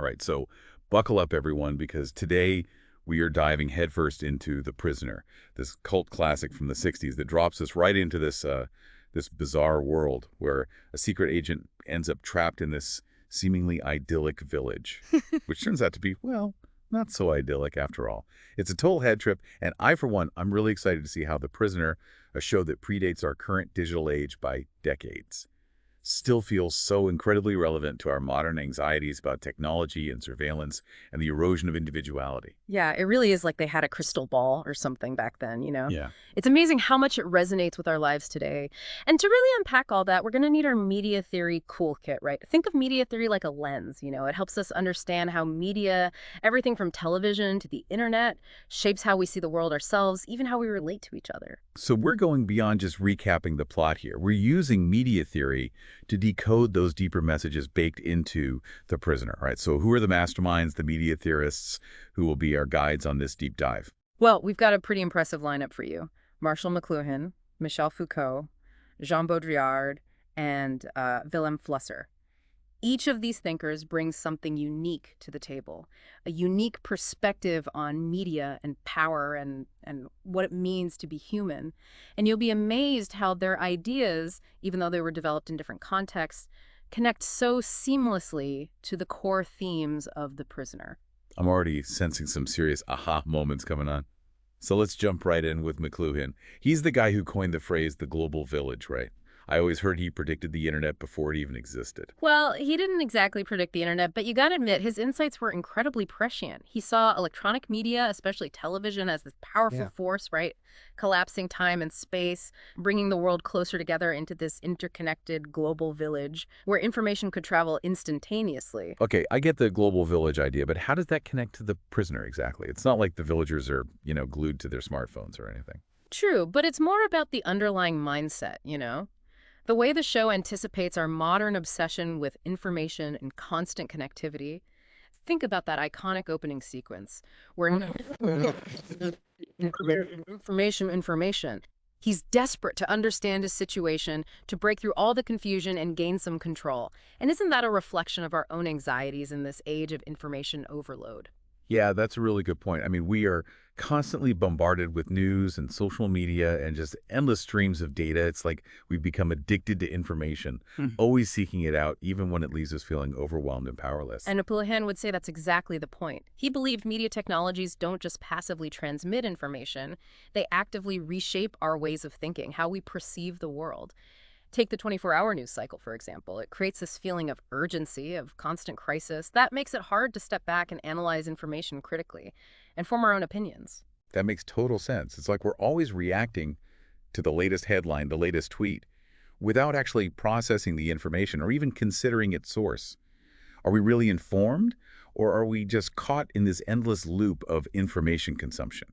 right? So buckle up, everyone, because today we are diving headfirst into The Prisoner, this cult classic from the 60s that drops us right into this bizarre world where a secret agent ends up trapped in this seemingly idyllic village, which turns out to be, well, not so idyllic after all. It's a total head trip, and I, for one, I'm really excited to see how The Prisoner, a show that predates our current digital age by decades, still feels so incredibly relevant to our modern anxieties about technology and surveillance and the erosion of individuality. Yeah, it really is like they had a crystal ball or something back then, you know? Yeah. It's amazing how much it resonates with our lives today. And to really unpack all that, we're going to need our media theory toolkit, right? Think of media theory like a lens, you know? It helps us understand how media, everything from television to the internet, shapes how we see the world ourselves, even how we relate to each other. So we're going beyond just recapping the plot here. We're using media theory to decode those deeper messages baked into The Prisoner, right? So who are the masterminds, the media theorists, who will be our guides on this deep dive? Well, we've got a pretty impressive lineup for you. Marshall McLuhan, Michel Foucault, Jean Baudrillard, and Willem Flusser. Each of these thinkers brings something unique to the table, a unique perspective on media and power and what it means to be human. And you'll be amazed how their ideas, even though they were developed in different contexts, connect so seamlessly to the core themes of The Prisoner. I'm already sensing some serious aha moments coming on. So let's jump right in with McLuhan. He's the guy who coined the phrase the global village, right? I always heard he predicted the internet before it even existed. Well, he didn't exactly predict the internet, but you gotta admit, his insights were incredibly prescient. He saw electronic media, especially television, as this powerful Yeah. force, right? Collapsing time and space, bringing the world closer together into this interconnected global village where information could travel instantaneously. Okay, I get the global village idea, but how does that connect to the prisoner exactly? It's not like the villagers are, glued to their smartphones or anything. True, but it's more about the underlying mindset, you know? The way the show anticipates our modern obsession with information and constant connectivity. Think about that iconic opening sequence where information. He's desperate to understand his situation, to break through all the confusion and gain some control. And isn't that a reflection of our own anxieties in this age of information overload? Yeah, that's a really good point. I mean, we are constantly bombarded with news and social media and just endless streams of data. It's like we've become addicted to information, always seeking it out, even when it leaves us feeling overwhelmed and powerless. And Napoleon would say that's exactly the point. He believed media technologies don't just passively transmit information, they actively reshape our ways of thinking, how we perceive the world. Take the 24-hour news cycle, for example. It creates this feeling of urgency, of constant crisis. That makes it hard to step back and analyze information critically and form our own opinions. That makes total sense. It's like we're always reacting to the latest headline, the latest tweet, without actually processing the information or even considering its source. Are we really informed, or are we just caught in this endless loop of information consumption?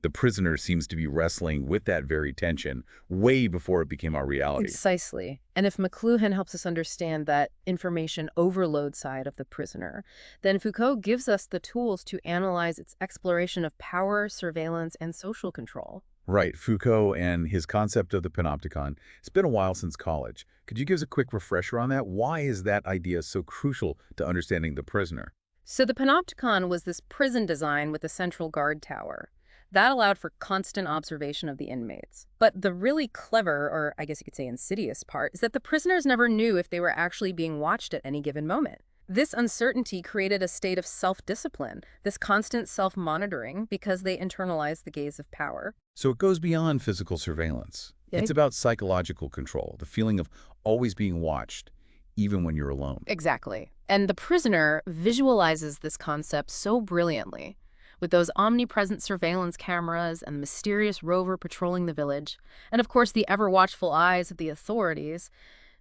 The prisoner seems to be wrestling with that very tension way before it became our reality. Precisely. And if McLuhan helps us understand that information overload side of the prisoner, then Foucault gives us the tools to analyze its exploration of power, surveillance, and social control. Right, Foucault and his concept of the panopticon. It's been a while since college. Could you give us a quick refresher on that? Why is that idea so crucial to understanding the prisoner? So the panopticon was this prison design with a central guard tower. That allowed for constant observation of the inmates. But the really clever, or I guess you could say insidious part, is that the prisoners never knew if they were actually being watched at any given moment. This uncertainty created a state of self-discipline, this constant self-monitoring, because they internalized the gaze of power. So it goes beyond physical surveillance. Yeah. It's about psychological control, the feeling of always being watched, even when you're alone. Exactly. And the prisoner visualizes this concept so brilliantly. With those omnipresent surveillance cameras and the mysterious rover patrolling the village, and of course the ever-watchful eyes of the authorities,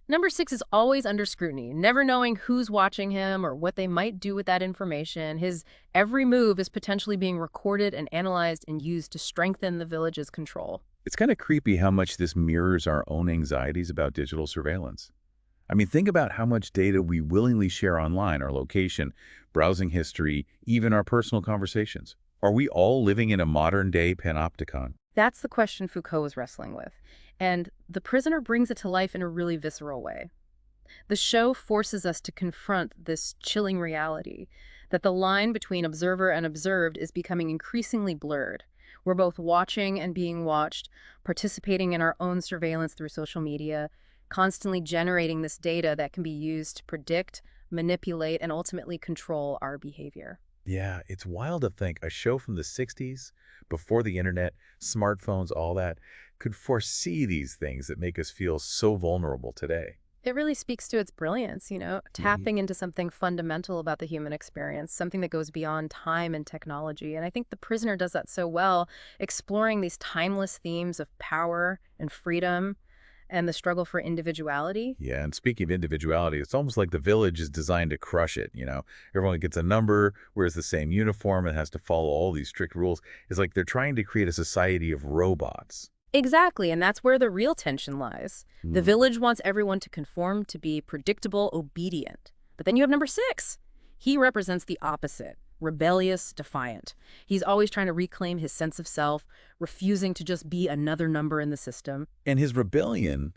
Number 6 is always under scrutiny, never knowing who's watching him or what they might do with that information. His every move is potentially being recorded and analyzed and used to strengthen the village's control. It's kind of creepy how much this mirrors our own anxieties about digital surveillance. I mean, think about how much data we willingly share online, our location, browsing history, even our personal conversations. Are we all living in a modern-day panopticon? That's the question Foucault was wrestling with. And the prisoner brings it to life in a really visceral way. The show forces us to confront this chilling reality that the line between observer and observed is becoming increasingly blurred. We're both watching and being watched, participating in our own surveillance through social media, constantly generating this data that can be used to predict, manipulate, and ultimately control our behavior. Yeah, it's wild to think a show from the 60s, before the internet, smartphones, all that, could foresee these things that make us feel so vulnerable today. It really speaks to its brilliance, tapping into something fundamental about the human experience, something that goes beyond time and technology. And I think The Prisoner does that so well, exploring these timeless themes of power and freedom and the struggle for individuality. Yeah, and speaking of individuality, it's almost like the village is designed to crush it. Everyone gets a number, wears the same uniform, and has to follow all these strict rules. It's like they're trying to create a society of robots. Exactly, and that's where the real tension lies. The village wants everyone to conform, to be predictable, obedient. But then you have number 6. He represents the opposite, rebellious, defiant. He's always trying to reclaim his sense of self, refusing to just be another number in the system. And his rebellion,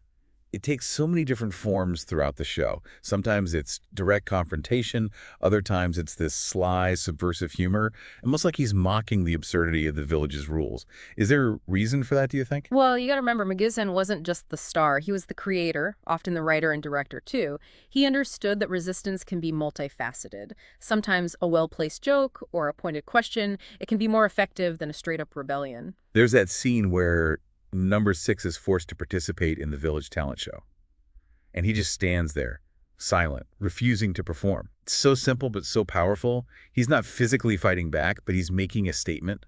it takes so many different forms throughout the show. Sometimes it's direct confrontation. Other times it's this sly, subversive humor, almost like he's mocking the absurdity of the village's rules. Is there a reason for that, do you think? Well, you got to remember, McGuhan wasn't just the star. He was the creator, often the writer and director, too. He understood that resistance can be multifaceted. Sometimes a well-placed joke or a pointed question, it can be more effective than a straight-up rebellion. There's that scene where number 6 is forced to participate in the village talent show. And he just stands there, silent, refusing to perform. It's so simple but so powerful. He's not physically fighting back, but he's making a statement.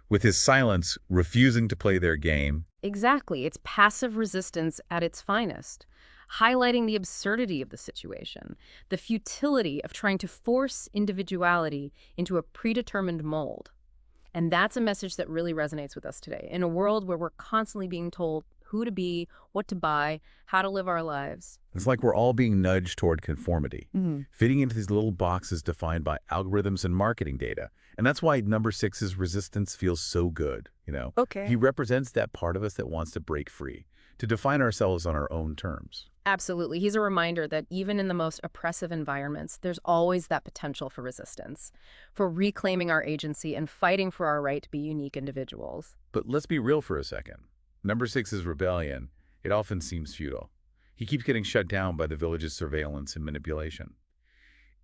With his silence, refusing to play their game. Exactly. It's passive resistance at its finest, highlighting the absurdity of the situation, the futility of trying to force individuality into a predetermined mold. And that's a message that really resonates with us today, in a world where we're constantly being told who to be, what to buy, how to live our lives. It's like we're all being nudged toward conformity, Mm-hmm. fitting into these little boxes defined by algorithms and marketing data. And that's why number 6's resistance feels so good. Okay. He represents that part of us that wants to break free, to define ourselves on our own terms. Absolutely. He's a reminder that even in the most oppressive environments, there's always that potential for resistance, for reclaiming our agency and fighting for our right to be unique individuals. But let's be real for a second. Number 6's rebellion, it often seems futile. He keeps getting shut down by the village's surveillance and manipulation.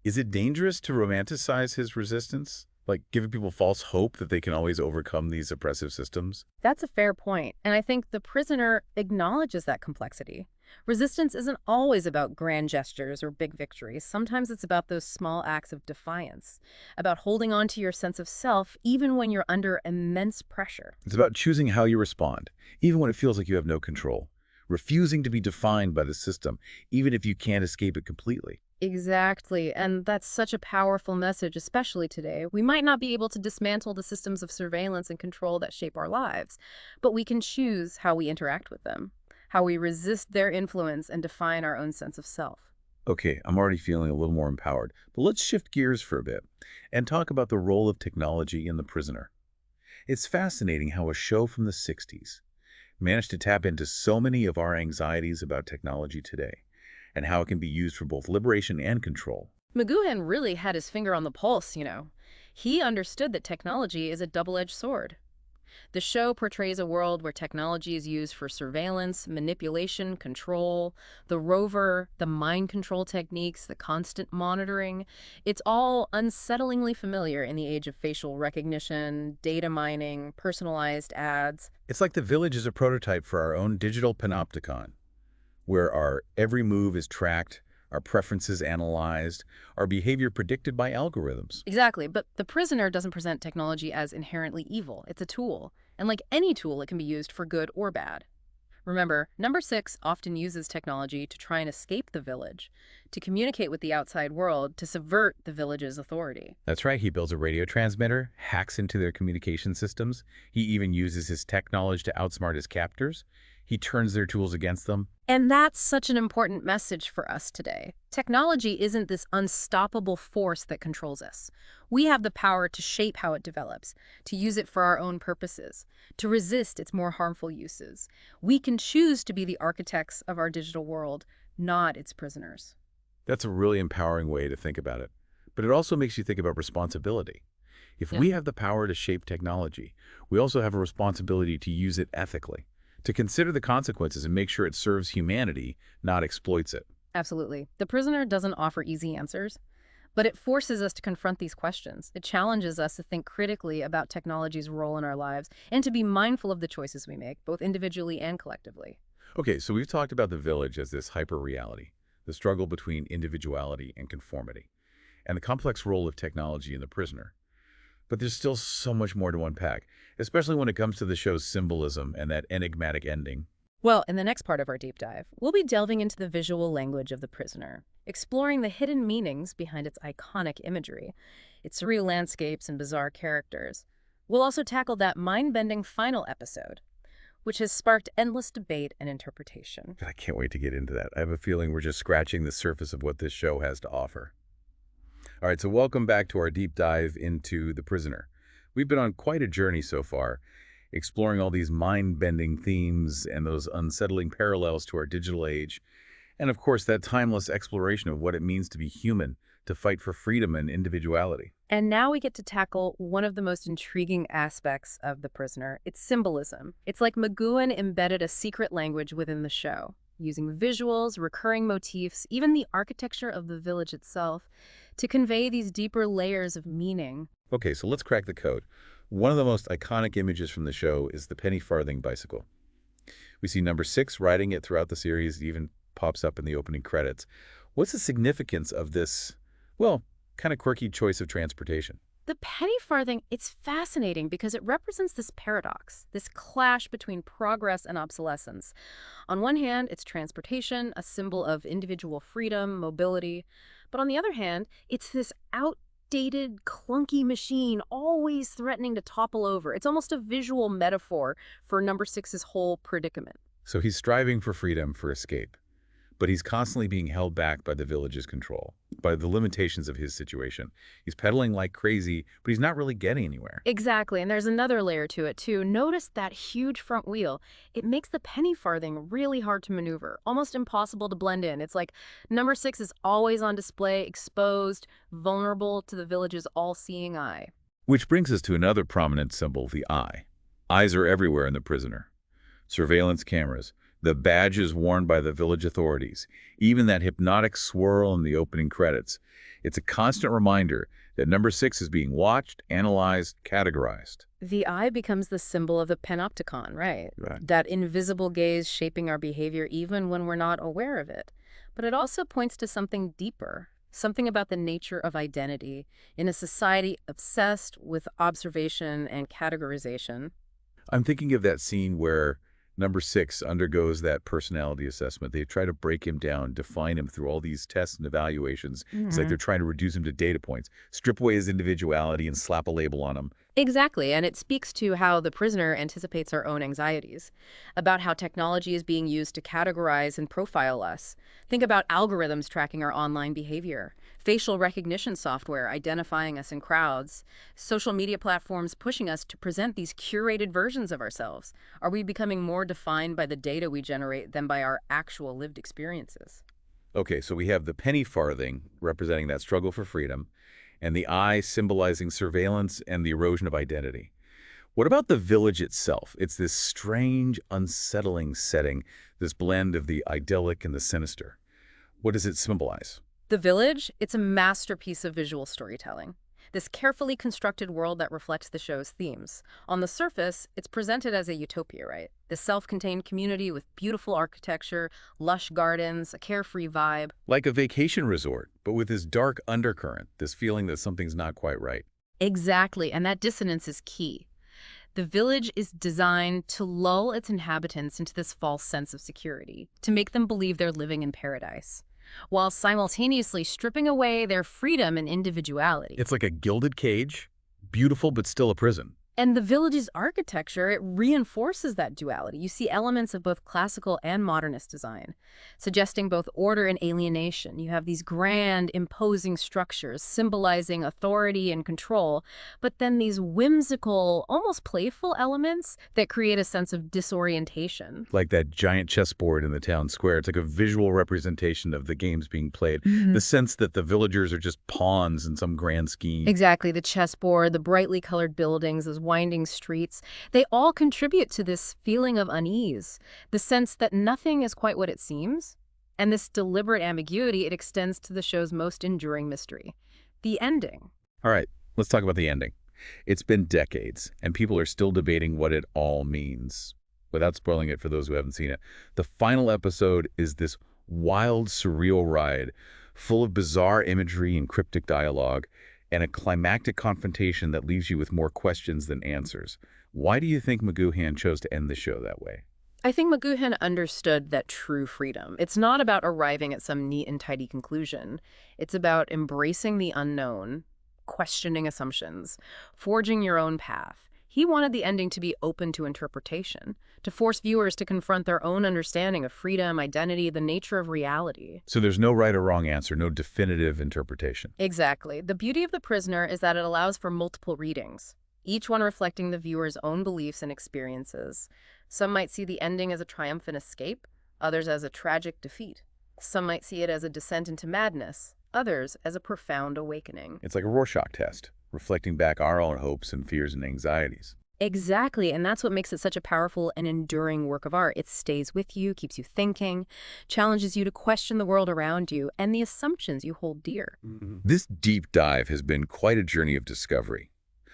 Is it dangerous to romanticize his resistance? Like giving people false hope that they can always overcome these oppressive systems? That's a fair point, and I think The Prisoner acknowledges that complexity. Resistance isn't always about grand gestures or big victories. Sometimes it's about those small acts of defiance, about holding on to your sense of self even when you're under immense pressure. It's about choosing how you respond, even when it feels like you have no control. Refusing to be defined by the system, even if you can't escape it completely. Exactly, and that's such a powerful message, especially today. We might not be able to dismantle the systems of surveillance and control that shape our lives, but we can choose how we interact with them, how we resist their influence and define our own sense of self. Okay, I'm already feeling a little more empowered, but let's shift gears for a bit and talk about the role of technology in The Prisoner. It's fascinating how a show from the 60s managed to tap into so many of our anxieties about technology today, and how it can be used for both liberation and control. McLuhan really had his finger on the pulse. He understood that technology is a double-edged sword. The show portrays a world where technology is used for surveillance, manipulation, control, the rover, the mind control techniques, the constant monitoring. It's all unsettlingly familiar in the age of facial recognition, data mining, personalized ads. It's like the village is a prototype for our own digital panopticon, where our every move is tracked, our preferences analyzed, our behavior predicted by algorithms. Exactly, but The Prisoner doesn't present technology as inherently evil. It's a tool, and like any tool, it can be used for good or bad. Remember, number 6 often uses technology to try and escape the village, to communicate with the outside world, to subvert the village's authority. That's right, he builds a radio transmitter, hacks into their communication systems. He even uses his tech knowledge to outsmart his captors. He turns their tools against them. And that's such an important message for us today. Technology isn't this unstoppable force that controls us. We have the power to shape how it develops, to use it for our own purposes, to resist its more harmful uses. We can choose to be the architects of our digital world, not its prisoners. That's a really empowering way to think about it. But it also makes you think about responsibility. If Yeah. we have the power to shape technology, we also have a responsibility to use it ethically, to consider the consequences and make sure it serves humanity, not exploits it. Absolutely. The Prisoner doesn't offer easy answers, but it forces us to confront these questions. It challenges us to think critically about technology's role in our lives and to be mindful of the choices we make, both individually and collectively. Okay, so we've talked about the village as this hyper-reality, the struggle between individuality and conformity, and the complex role of technology in the prisoner. But there's still so much more to unpack, especially when it comes to the show's symbolism and that enigmatic ending. Well, in the next part of our deep dive, we'll be delving into the visual language of The Prisoner, exploring the hidden meanings behind its iconic imagery, its surreal landscapes and bizarre characters. We'll also tackle that mind-bending final episode, which has sparked endless debate and interpretation. I can't wait to get into that. I have a feeling we're just scratching the surface of what this show has to offer. All right, so welcome back to our deep dive into The Prisoner. We've been on quite a journey so far, exploring all these mind-bending themes and those unsettling parallels to our digital age, and of course that timeless exploration of what it means to be human, to fight for freedom and individuality. And now we get to tackle one of the most intriguing aspects of The Prisoner, its symbolism. It's like McLuhan embedded a secret language within the show, using visuals, recurring motifs, even the architecture of the village itself, to convey these deeper layers of meaning. Okay, so let's crack the code. One of the most iconic images from the show is the penny farthing bicycle. We see number 6 riding it throughout the series. It even pops up in the opening credits. What's the significance of this, well, kind of quirky choice of transportation? The penny farthing, it's fascinating because it represents this paradox, this clash between progress and obsolescence. On one hand, it's transportation, a symbol of individual freedom, mobility. But on the other hand, it's this outdated, clunky machine always threatening to topple over. It's almost a visual metaphor for number 6's whole predicament. So he's striving for freedom, for escape, but he's constantly being held back by the village's control, by the limitations of his situation. He's pedaling like crazy, but he's not really getting anywhere. Exactly, and there's another layer to it too. Notice that huge front wheel. It makes the penny farthing really hard to maneuver, almost impossible to blend in. It's like number 6 is always on display, exposed, vulnerable to the village's all-seeing eye. Which brings us to another prominent symbol, the eye. Eyes are everywhere in The Prisoner. Surveillance cameras, the badges worn by the village authorities, even that hypnotic swirl in the opening credits. It's a constant reminder that number 6 is being watched, analyzed, categorized. The eye becomes the symbol of the panopticon, right? That invisible gaze shaping our behavior even when we're not aware of it. But it also points to something deeper, something about the nature of identity in a society obsessed with observation and categorization. I'm thinking of that scene where number 6 undergoes that personality assessment. They try to break him down, define him through all these tests and evaluations. It's like they're trying to reduce him to data points, strip away his individuality and slap a label on him. Exactly, and it speaks to how The Prisoner anticipates our own anxieties, about how technology is being used to categorize and profile us. Think about algorithms tracking our online behavior, facial recognition software identifying us in crowds, social media platforms pushing us to present these curated versions of ourselves. Are we becoming more defined by the data we generate than by our actual lived experiences? Okay, so we have the penny farthing representing that struggle for freedom, and the eye symbolizing surveillance and the erosion of identity. What about the village itself? It's this strange, unsettling setting, this blend of the idyllic and the sinister. What does it symbolize? The village, it's a masterpiece of visual storytelling. This carefully constructed world that reflects the show's themes. On the surface, it's presented as a utopia, right? This self-contained community with beautiful architecture, lush gardens, a carefree vibe. Like a vacation resort, but with this dark undercurrent, this feeling that something's not quite right. Exactly, and that dissonance is key. The village is designed to lull its inhabitants into this false sense of security, to make them believe they're living in paradise, while simultaneously stripping away their freedom and individuality. It's like a gilded cage, beautiful but still a prison. And the village's architecture, it reinforces that duality. You see elements of both classical and modernist design, suggesting both order and alienation. You have these grand, imposing structures symbolizing authority and control, but then these whimsical, almost playful elements that create a sense of disorientation. Like that giant chessboard in the town square. It's like a visual representation of the games being played. The sense that the villagers are just pawns in some grand scheme. Exactly. The chessboard, the brightly colored buildings, those winding streets, they all contribute to this feeling of unease, the sense that nothing is quite what it seems. And this deliberate ambiguity, it extends to the show's most enduring mystery, the ending. All right, let's talk about the ending. It's been decades, and people are still debating what it all means. Without spoiling it for those who haven't seen it, the final episode is this wild, surreal ride, full of bizarre imagery and cryptic dialogue, and a climactic confrontation that leaves you with more questions than answers. Why do you think McLuhan chose to end the show that way? I think McLuhan understood that true freedom. It's not about arriving at some neat and tidy conclusion. It's about embracing the unknown, questioning assumptions, forging your own path. He wanted the ending to be open to interpretation, to force viewers to confront their own understanding of freedom, identity, the nature of reality. So there's no right or wrong answer, no definitive interpretation. Exactly. The beauty of The Prisoner is that it allows for multiple readings, each one reflecting the viewer's own beliefs and experiences. Some might see the ending as a triumphant escape, others as a tragic defeat. Some might see it as a descent into madness, others as a profound awakening. It's like a Rorschach test, reflecting back our own hopes and fears and anxieties. Exactly, and that's what makes it such a powerful and enduring work of art. It stays with you, keeps you thinking, challenges you to question the world around you and the assumptions you hold dear. This deep dive has been quite a journey of discovery,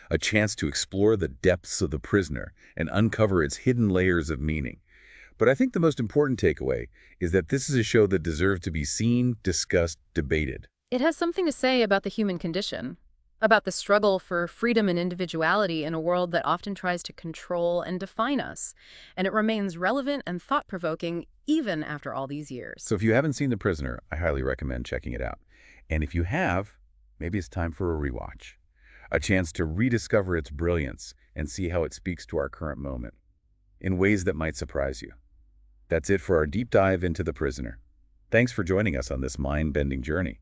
a chance to explore the depths of The Prisoner and uncover its hidden layers of meaning. But I think the most important takeaway is that this is a show that deserves to be seen, discussed, debated. It has something to say about the human condition, about the struggle for freedom and individuality in a world that often tries to control and define us. And it remains relevant and thought-provoking even after all these years. So if you haven't seen The Prisoner, I highly recommend checking it out. And if you have, maybe it's time for a rewatch. A chance to rediscover its brilliance and see how it speaks to our current moment in ways that might surprise you. That's it for our deep dive into The Prisoner. Thanks for joining us on this mind-bending journey.